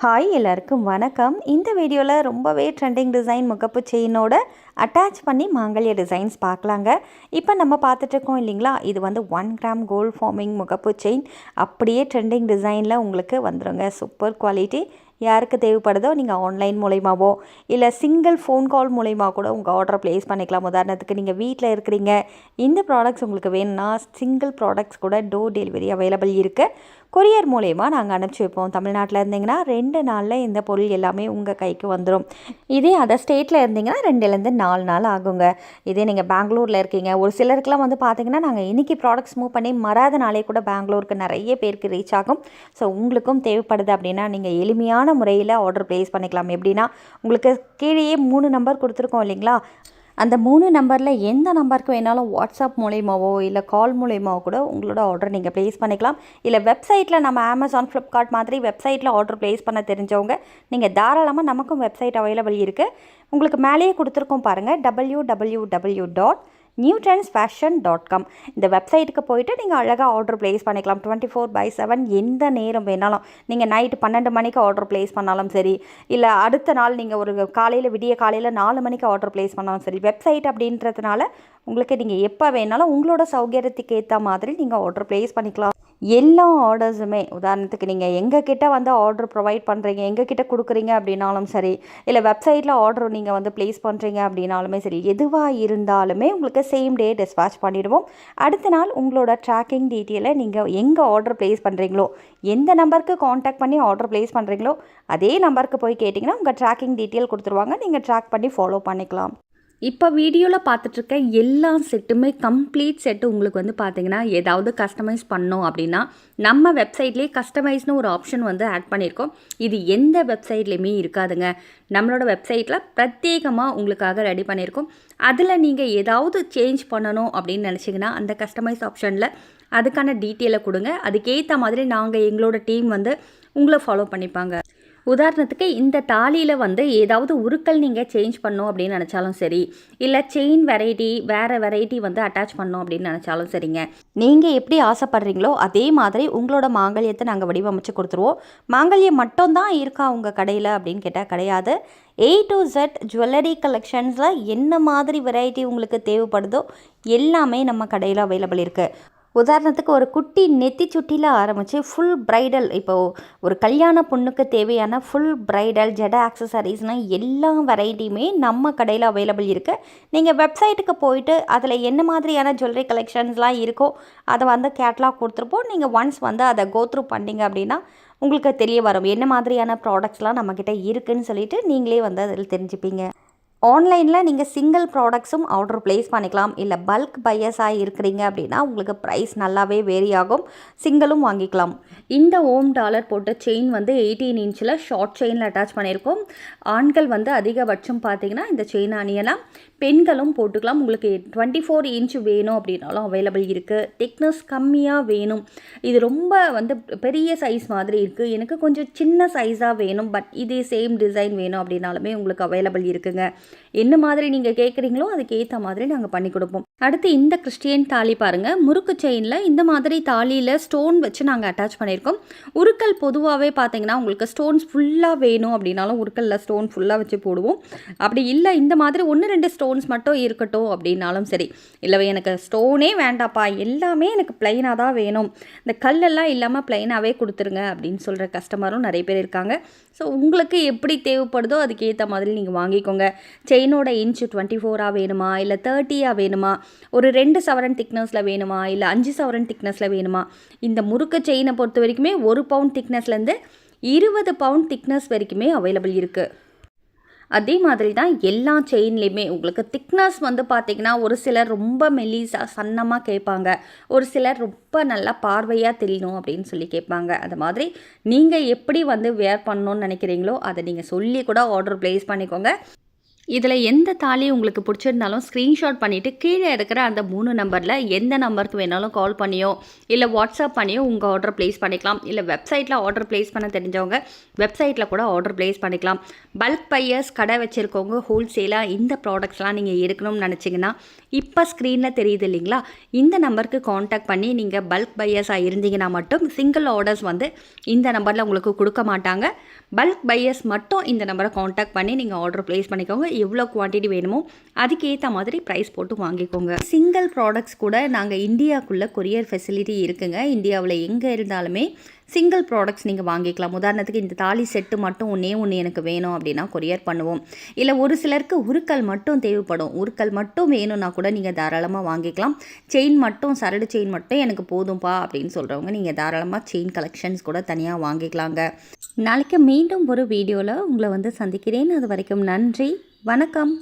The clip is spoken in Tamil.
ஹாய் எல்லாருக்கும் வணக்கம். இந்த வீடியோவில் ரொம்பவே ட்ரெண்டிங் டிசைன் முகப்பு செயினோட அட்டாச் பண்ணி மாங்கல்ய டிசைன்ஸ் பார்க்கலாங்க. இப்போ நம்ம பார்த்துட்ருக்கோம் இல்லைங்களா, இது வந்து 1 கிராம் கோல்ட் ஃபார்மிங் முகப்பு செயின் அப்படியே ட்ரெண்டிங் டிசைனில் உங்களுக்கு வந்துடுங்க. Super quality. யாருக்கு தேவைப்படுதோ நீங்கள் ஆன்லைன் மூலயமாவோ இல்லை சிங்கிள் ஃபோன் கால் மூலயமா கூட உங்கள் ஆர்டரை ப்ளேஸ் பண்ணிக்கலாம். உதாரணத்துக்கு நீங்கள் வீட்டில் இருக்கிறீங்க, இந்த ப்ராடக்ட்ஸ் உங்களுக்கு வேணும்னா சிங்கிள் ப்ராடக்ட்ஸ் கூட டோர் டெலிவரி அவைலபிள் இருக்குது. கொரியர் மூலயமா நாங்கள் அனுப்பிச்சி வைப்போம். தமிழ்நாட்டில் இருந்தீங்கன்னா 2 நாளில் இந்த பொருள் எல்லாமே உங்கள் கைக்கு வந்துடும். இதே அதர் ஸ்டேட்டில் இருந்தீங்கன்னா 2லேருந்து 4 நாள் ஆகுங்க. இதே நீங்கள் பெங்களூரில் இருக்கீங்க, ஒரு சிலருக்குலாம் வந்து பார்த்திங்கன்னா நாங்கள் இன்றைக்கி ப்ராடக்ட்ஸ் மூவ் பண்ணி மறாத நாளே கூட பெங்களூருக்கு நிறைய பேருக்கு ரீச் ஆகும். ஸோ உங்களுக்கும் தேவைப்படுது அப்படின்னா நீங்கள் எளிமையான முறையில் ஆர்டர் ப்ளேஸ் பண்ணிக்கலாம். எப்படின்னா, உங்களுக்கு கீழேயே 3 நம்பர் கொடுத்துருக்கோம் இல்லைங்களா, அந்த 3 நம்பரில் எந்த நம்பருக்கு வேணாலும் வாட்ஸ்அப் மூலயமாவோ இல்லை கால் மூலயமாவோ கூட உங்களோட ஆர்டர் நீங்கள் ப்ளேஸ் பண்ணிக்கலாம். இல்லை வெப்சைட்டில் நம்ம அமேசான், ஃப்ளிப்கார்ட் மாதிரி வெப்சைட்டில் ஆர்டர் ப்ளேஸ் பண்ண தெரிஞ்சவங்க நீங்கள் தாராளமாக, நமக்கும் வெப்சைட் அவைலபிள் இருக்குது. உங்களுக்கு மேலேயே கொடுத்துருக்கோம் பாருங்கள், www.newtrendsfashion.com. இந்த வெப்சைட்டுக்கு போயிட்டு நீங்கள் அழகாக ஆர்டர் ப்ளேஸ் பண்ணிக்கலாம். 24/7 எந்த நேரம் வேணாலும். நீங்கள் நைட்டு 12 மணிக்கு ஆர்டர் ப்ளேஸ் பண்ணாலும் சரி, இல்லை அடுத்த நாள் நீங்கள் ஒரு விடிய காலையில் 4 மணிக்கு ஆர்டர் ப்ளேஸ் பண்ணாலும் சரி, வெப்சைட் அப்படின்றதுனால உங்களுக்கு நீங்கள் எப்போ வேணாலும் உங்களோட சௌகரியத்துக்கு ஏற்ற மாதிரி நீங்கள் ஆர்டர் ப்ளேஸ் பண்ணிக்கலாம். எல்லா ஆர்டர்ஸுமே, உதாரணத்துக்கு நீங்கள் எங்ககிட்ட வந்து ஆர்டர் ப்ரொவைட் பண்ணுறீங்க, எங்ககிட்ட கொடுக்குறீங்க அப்படின்னாலும் சரி, இல்லை வெப்சைட்டில் ஆர்டர் நீங்கள் வந்து ப்ளேஸ் பண்ணுறீங்க அப்படின்னாலுமே சரி, எதுவாக இருந்தாலுமே உங்களுக்கு சேம் டே டிஸ்பேச் பண்ணிவிடுவோம். அடுத்த நாள் உங்களோட ட்ராக்கிங் டீட்டெயிலை நீங்கள் எங்கே ஆர்டர் ப்ளேஸ் பண்ணுறீங்களோ, எந்த நம்பருக்கு காண்டாக்ட் பண்ணி ஆர்டர் ப்ளேஸ் பண்ணுறீங்களோ அதே நம்பருக்கு போய் கேட்டிங்கன்னா உங்கள் ட்ராக்கிங் டீட்டெயில் கொடுத்துருவாங்க. நீங்கள் ட்ராக் பண்ணி ஃபாலோ பண்ணிக்கலாம். இப்போ வீடியோவில் பார்த்துட்ருக்க எல்லா செட்டுமே கம்ப்ளீட் செட்டு உங்களுக்கு வந்து பார்த்திங்கன்னா ஏதாவது கஸ்டமைஸ் பண்ணோம் அப்படின்னா நம்ம வெப்சைட்லேயே கஸ்டமைஸ்னு ஒரு ஆப்ஷன் வந்து ஆட் பண்ணியிருக்கோம். இது எந்த வெப்சைட்லேயுமே இருக்காதுங்க. நம்மளோட வெப்சைட்டில் பிரத்யேகமாக உங்களுக்காக ரெடி பண்ணியிருக்கோம். அதில் நீங்கள் ஏதாவது சேஞ்ச் பண்ணணும் அப்படின்னு நினச்சிங்கன்னா அந்த கஸ்டமைஸ் ஆப்ஷனில் அதுக்கான டீட்டெயிலை கொடுங்க. அதுக்கேற்ற மாதிரி நாங்கள் எங்களோட டீம் வந்து உங்களை ஃபாலோ பண்ணிப்பாங்க. உதாரணத்துக்கு இந்த தாலியில் வந்து ஏதாவது உருக்கள் நீங்கள் சேஞ்ச் பண்ணோம் அப்படின்னு நினச்சாலும் சரி, இல்லை செயின் வேறு வெரைட்டி வந்து அட்டாச் பண்ணோம் அப்படின்னு நினச்சாலும் சரிங்க, நீங்கள் எப்படி ஆசைப்படுறீங்களோ அதே மாதிரி உங்களோட மாங்கல்யத்தை நாங்கள் வடிவமைச்சு கொடுத்துருவோம். மாங்கல்யம் மட்டும்தான் இருக்கா உங்கள் கடையில் அப்படின்னு கேட்டால் கிடையாது. A to Z ஜுவல்லரி கலெக்ஷன்ஸில் என்ன மாதிரி வெரைட்டி உங்களுக்கு தேவைப்படுதோ எல்லாமே நம்ம கடையில் அவைலபிள் இருக்குது. உதாரணத்துக்கு ஒரு குட்டி நெத்தி சுட்டியில் ஆரம்பித்து ஃபுல் ப்ரைடல், இப்போது ஒரு கல்யாண பொண்ணுக்கு தேவையான ஃபுல் ப்ரைடல் ஜட ஆக்சசரிஸ்னால் எல்லா வெரைட்டியுமே நம்ம கடையில் அவைலபிள் இருக்குது. நீங்கள் வெப்சைட்டுக்கு போயிட்டு அதில் என்ன மாதிரியான ஜுவல்லரி கலெக்ஷன்ஸ்லாம் இருக்கோ அதை வந்து கேட்லாக் கொடுத்துருப்போம். நீங்கள் ஒன்ஸ் வந்து அதை கோத்ரூ பண்ணிங்க அப்படின்னா உங்களுக்கு தெரிய வரும் என்ன மாதிரியான ப்ராடக்ட்ஸ்லாம் நம்மக்கிட்ட இருக்குதுன்னு சொல்லிட்டு நீங்களே வந்து அதில் தெரிஞ்சுப்பீங்க. ஆன்லைனில் நீங்கள் சிங்கிள் ப்ராடக்ட்ஸும் ஆர்டர் ப்ளேஸ் பண்ணிக்கலாம். இல்லை பல்க் பையர்ஸாக இருக்கிறீங்க அப்படின்னா உங்களுக்கு ப்ரைஸ் நல்லாவே வேரி ஆகும். சிங்கிளும் வாங்கிக்கலாம். இந்த $1 போட்ட செயின் வந்து 18 இன்ச்சில் ஷார்ட் செயினில் அட்டாச் பண்ணியிருக்கோம். ஆண்கள் வந்து அதிகபட்சம் பார்த்திங்கன்னா இந்த செயின் அணியலாம், பெண்களும் போட்டுக்கலாம். உங்களுக்கு 24 இன்ச் வேணும் அப்படின்னாலும் அவைலபிள் இருக்குது. திக்னஸ் கம்மியாக வேணும், இது ரொம்ப வந்து பெரிய சைஸ் மாதிரி இருக்குது, எனக்கு கொஞ்சம் சின்ன சைஸாக வேணும் பட் இதே சேம் டிசைன் வேணும் அப்படின்னாலுமே உங்களுக்கு அவைலபிள் இருக்குங்க. என்ன மாதிரி நீங்கள் கேட்குறீங்களோ அதுக்கு ஏற்ற மாதிரி நாங்கள் பண்ணி கொடுப்போம். அடுத்து இந்த கிறிஸ்டியன் தாலி பாருங்கள், முறுக்கு செயினில் இந்த மாதிரி தாலியில் ஸ்டோன் வச்சு நாங்கள் அட்டாச் பண்ணியிருக்கோம். உருக்கள் பொதுவாகவே பார்த்தீங்கன்னா உங்களுக்கு ஸ்டோன்ஸ் ஃபுல்லாக வேணும் அப்படின்னாலும் உருக்களில் ஸ்டோன் ஃபுல்லாக வச்சு போடுவோம். அப்படி இல்லை இந்த மாதிரி 1-2 ஸ்டோன்ஸ் மட்டும் இருக்கட்டும் அப்படின்னாலும் சரி, இல்லை எனக்கு ஸ்டோனே வேண்டாப்பா எல்லாமே எனக்கு பிளைனாக தான் வேணும், இந்த கல்லெல்லாம் இல்லாமல் பிளைனாகவே கொடுத்துருங்க அப்படின்னு சொல்கிற கஸ்டமரும் நிறைய பேர் இருக்காங்க. ஸோ உங்களுக்கு எப்படி தேவைப்படுதோ அதுக்கேற்ற மாதிரி நீங்கள் வாங்கிக்கோங்க. செயினோட இன்ச்சு 24 வேணுமா, இல்லை 30 வேணுமா, ஒரு 2 சவரன் திக்னஸில் வேணுமா, இல்லை 5 சவரன் திக்னஸில் வேணுமா, இந்த முறுக்கு செயினை பொறுத்த வரைக்குமே 1 பவுண்ட் திக்னஸ்லேருந்து 20 பவுண்ட் திக்னஸ் வரைக்குமே அவைலபிள் இருக்குது. அதே மாதிரி தான் எல்லா செயின்லேயுமே உங்களுக்கு திக்னஸ் வந்து பார்த்திங்கன்னா ஒரு சிலர் ரொம்ப மெல்லிஸாக சன்னமாக கேட்பாங்க, ஒரு சிலர் ரொம்ப நல்லா பார்வையாக தெரியணும் அப்படின்னு சொல்லி கேட்பாங்க. அது மாதிரி நீங்கள் எப்படி வந்து வேர் பண்ணணும்னு நினைக்கிறீங்களோ அதை நீங்கள் சொல்லி கூட ஆர்டர் ப்ளேஸ் பண்ணிக்கோங்க. இதில் எந்த தாலி உங்களுக்கு பிடிச்சிருந்தாலும் ஸ்க்ரீன்ஷாட் பண்ணிவிட்டு கீழே இருக்கிற அந்த 3 நம்பரில் எந்த நம்பருக்கு வேணாலும் கால் பண்ணியோ இல்லை வாட்ஸ்அப் பண்ணியோ உங்கள் ஆர்டர் ப்ளேஸ் பண்ணிக்கலாம். இல்லை வெப்சைட்டில் ஆர்டர் ப்ளேஸ் பண்ண தெரிஞ்சவங்க வெப்சைட்டில் கூட ஆர்டர் ப்ளேஸ் பண்ணிக்கலாம். பல்க் பையர்ஸ் கடை வச்சுருக்கவங்க ஹோல்சேலாக இந்த ப்ராடக்ட்ஸ்லாம் நீங்கள் எடுக்கணும்னு நினச்சிங்கன்னா இப்போ ஸ்க்ரீனில் தெரியுது இல்லைங்களா, இந்த நம்பருக்கு காண்டாக்ட் பண்ணி நீங்கள் பல்க் பையர்ஸாக இருந்தீங்கன்னா மட்டும் சிங்கிள் ஆர்டர்ஸ் வந்து இந்த நம்பரில் உங்களுக்கு கொடுக்க மாட்டாங்க. பல்க் பையர்ஸ் மட்டும் இந்த நம்பரை காண்டாக்ட் பண்ணி நீங்கள் ஆர்டர் ப்ளேஸ் பண்ணிக்கோங்க. எவ்வளோ குவான்டிட்டி வேணுமோ அதுக்கேற்ற மாதிரி ப்ரைஸ் போட்டு வாங்கிக்கோங்க. சிங்கிள் ப்ராடக்ட்ஸ் கூட நாங்கள் இந்தியாவுக்குள்ளே கொரியர் ஃபெசிலிட்டி இருக்குங்க. இந்தியாவில் எங்கே இருந்தாலுமே சிங்கிள் ப்ராடக்ட்ஸ் நீங்கள் வாங்கிக்கலாம். உதாரணத்துக்கு இந்த தாலி செட்டு மட்டும் ஒன்று எனக்கு வேணும் அப்படின்னா கொரியர் பண்ணுவோம். இல்லை ஒரு சிலருக்கு உருக்கல் மட்டும் தேவைப்படும், உருக்கல் மட்டும் வேணும்னா கூட நீங்கள் தாராளமாக வாங்கிக்கலாம். செயின் மட்டும் சரடு செயின் மட்டும் எனக்கு போதும்பா அப்படின்னு சொல்கிறவங்க நீங்கள் தாராளமாக செயின் கலெக்ஷன்ஸ் கூட தனியாக வாங்கிக்கலாங்க. நாளைக்கு மீண்டும் ஒரு வீடியோவில் உங்களை வந்து சந்திக்கிறேன். அது வரைக்கும் நன்றி, வணக்கம்.